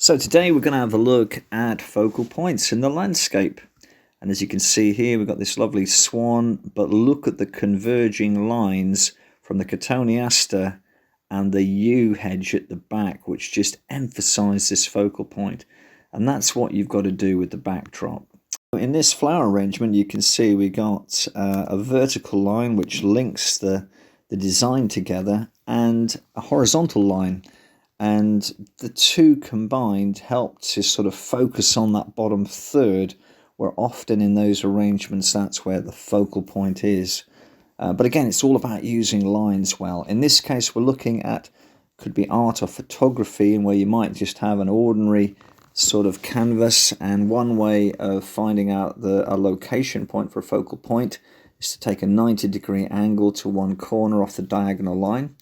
So today we're going to have a look at focal points in the landscape. And as you can see here, we've got this lovely swan, but look at the converging lines from the cotoneaster and the yew hedge at the back, which just emphasize this focal point. And that's what you've got to do with the backdrop. In this flower arrangement, you can see we got a vertical line which links the design together and a horizontal line. And the two combined help to sort of focus on that bottom third, where often in those arrangements that's where the focal point is. But again, it's all about using lines well. In this case, we're looking at, could be art or photography, and where you might just have an ordinary sort of canvas, and one way of finding out a location point for a focal point is to take a 90-degree angle to one corner off the diagonal line.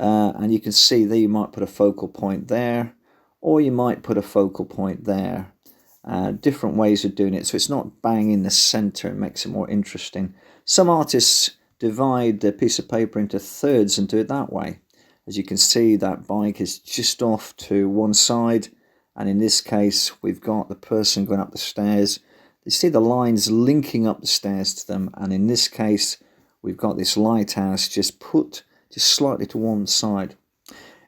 And you can see there you might put a focal point there, or you might put a focal point there. Different ways of doing it, so it's not bang in the center. It makes it more interesting. Some artists divide the piece of paper into thirds and do it that way. As you can see, that bike is just off to one side, and in this case we've got the person going up the stairs. You see the lines linking up the stairs to them, and in this case we've got this lighthouse just put slightly to one side.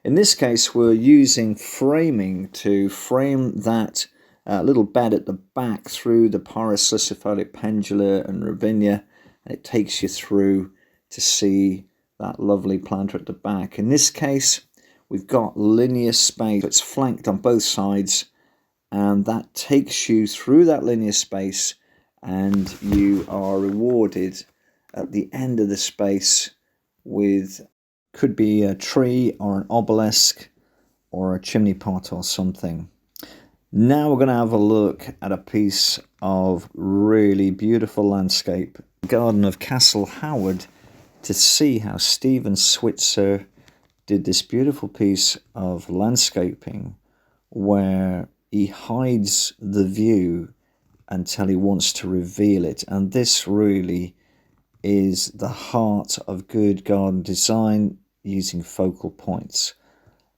In this case, we're using framing to frame that little bed at the back through the Pyrrhus pendula and Robinia, and it takes you through to see that lovely planter at the back. In this case, we've got linear space. It's flanked on both sides, and that takes you through that linear space, and you are rewarded at the end of the space with, could be a tree or an obelisk or a chimney pot or something. Now we're going to have a look at a piece of really beautiful landscape, the Garden of Castle Howard, to see how Stephen Switzer did this beautiful piece of landscaping where he hides the view until he wants to reveal it. And this really is the heart of good garden design, using focal points.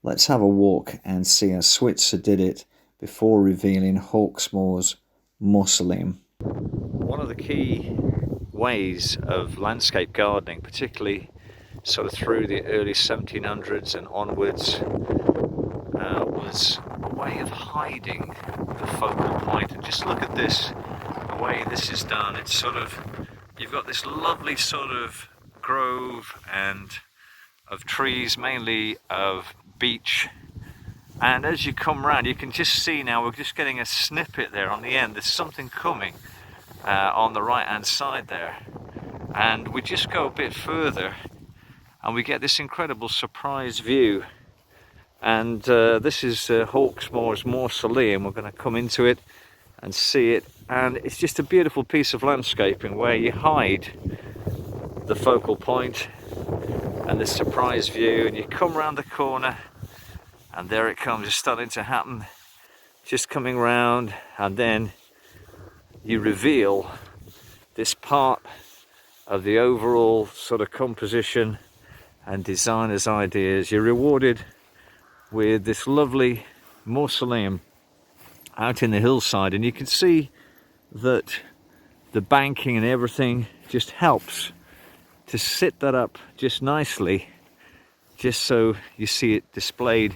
Let's have a walk and see how Switzer did it before revealing Hawksmoor's mausoleum. One of the key ways of landscape gardening, particularly sort of through the early 1700s and onwards, was a way of hiding the focal point. And just look at this, the way this is done. It's sort of, you've got this lovely sort of grove and of trees, mainly of beech, and as you come around you can just see, now we're just getting a snippet there on the end, there's something coming on the right hand side there, and we just go a bit further and we get this incredible surprise view. And this is Hawksmoor's mausoleum. We're going to come into it and see it, and it's just a beautiful piece of landscaping where you hide the focal point and the surprise view, and you come around the corner and there it comes. It's starting to happen, just coming round, and then you reveal this part of the overall sort of composition and designer's ideas. You're rewarded with this lovely mausoleum out in the hillside, and you can see that the banking and everything just helps to sit that up just nicely, just so you see it displayed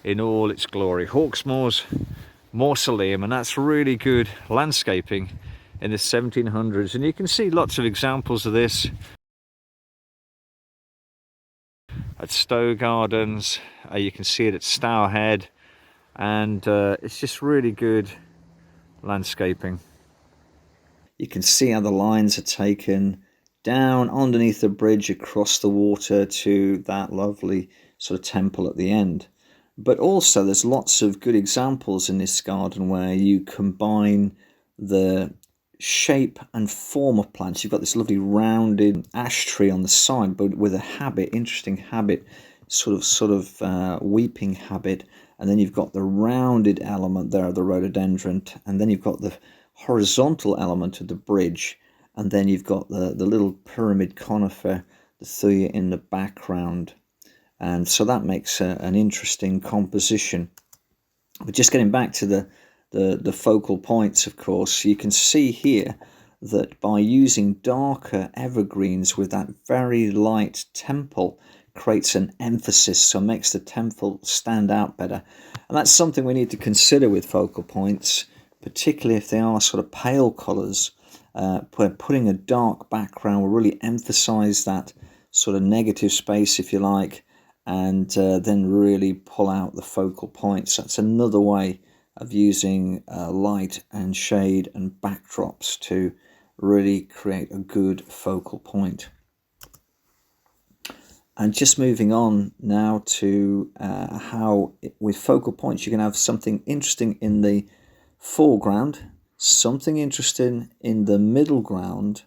in all its glory. Hawksmoor's mausoleum, and that's really good landscaping in the 1700s, and you can see lots of examples of this at Stowe Gardens. You can see it at Stourhead, and it's just really good landscaping. You can see how the lines are taken down underneath the bridge across the water to that lovely sort of temple at the end. But also there's lots of good examples in this garden where you combine the shape and form of plants. You've got this lovely rounded ash tree on the side, but with a habit, interesting habit, sort of weeping habit, and then you've got the rounded element there of the rhododendron, and then you've got the horizontal element of the bridge, and then you've got the little pyramid conifer, the thuya in the background. And so that makes an interesting composition. But just getting back to the focal points, of course, you can see here that by using darker evergreens with that very light temple creates an emphasis, so makes the temple stand out better. And that's something we need to consider with focal points, particularly if they are sort of pale colours. Putting a dark background will really emphasize that sort of negative space, if you like, and then really pull out the focal points. That's another way of using light and shade and backdrops to really create a good focal point. And just moving on now to how with focal points you can have something interesting in the foreground, something interesting in the middle ground,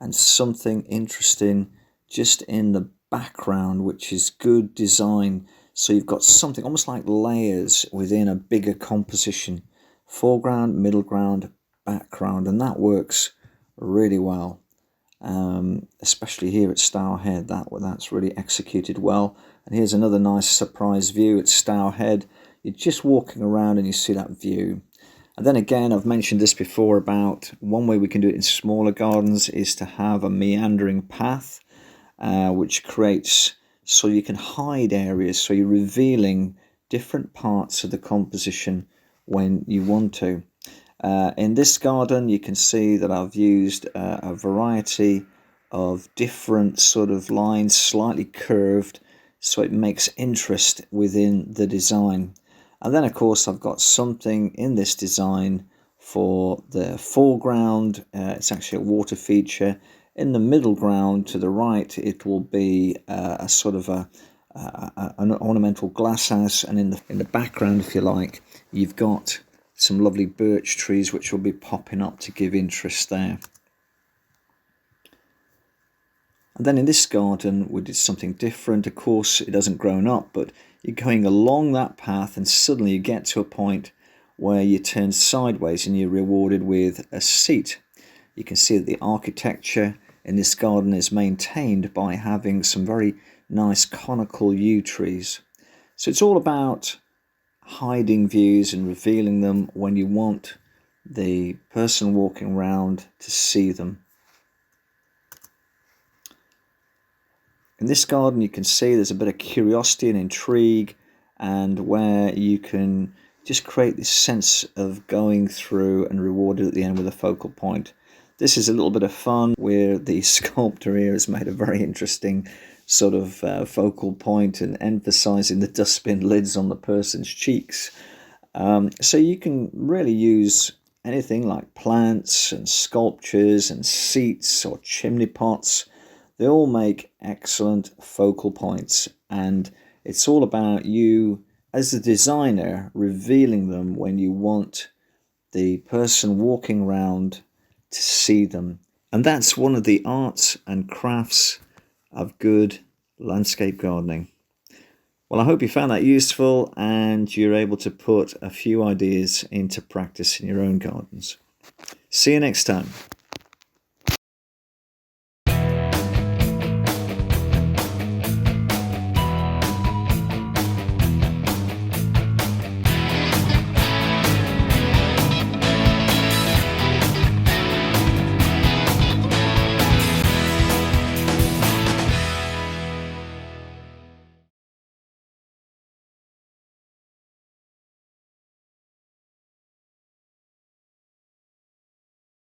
and something interesting just in the background, which is good design. So you've got something almost like layers within a bigger composition: foreground, middle ground, background, and that works really well. Especially here at Stour Head, that's really executed well. And here's another nice surprise view at Stour Head. You're just walking around and you see that view. And then again, I've mentioned this before about one way we can do it in smaller gardens is to have a meandering path, which creates so you can hide areas, so you're revealing different parts of the composition when you want to. In this garden, you can see that I've used a variety of different sort of lines, slightly curved, so it makes interest within the design. And then, of course, I've got something in this design for the foreground. It's actually a water feature. In the middle ground to the right, it will be a sort of an ornamental glasshouse, and in the background, if you like, you've got some lovely birch trees which will be popping up to give interest there. And then in this garden we did something different. Of course, it hasn't grown up, but you're going along that path and suddenly you get to a point where you turn sideways and you're rewarded with a seat. You can see that the architecture in this garden is maintained by having some very nice conical yew trees. So it's all about hiding views and revealing them when you want the person walking around to see them. In this garden you can see there's a bit of curiosity and intrigue, and where you can just create this sense of going through and rewarded at the end with a focal point. This is a little bit of fun where the sculptor here has made a very interesting sort of focal point and emphasizing the dustbin lids on the person's cheeks. So you can really use anything like plants and sculptures and seats or chimney pots. They all make excellent focal points, and it's all about you as the designer revealing them when you want the person walking around to see them. And that's one of the arts and crafts of good landscape gardening. Well, I hope you found that useful and you're able to put a few ideas into practice in your own gardens. See you next time.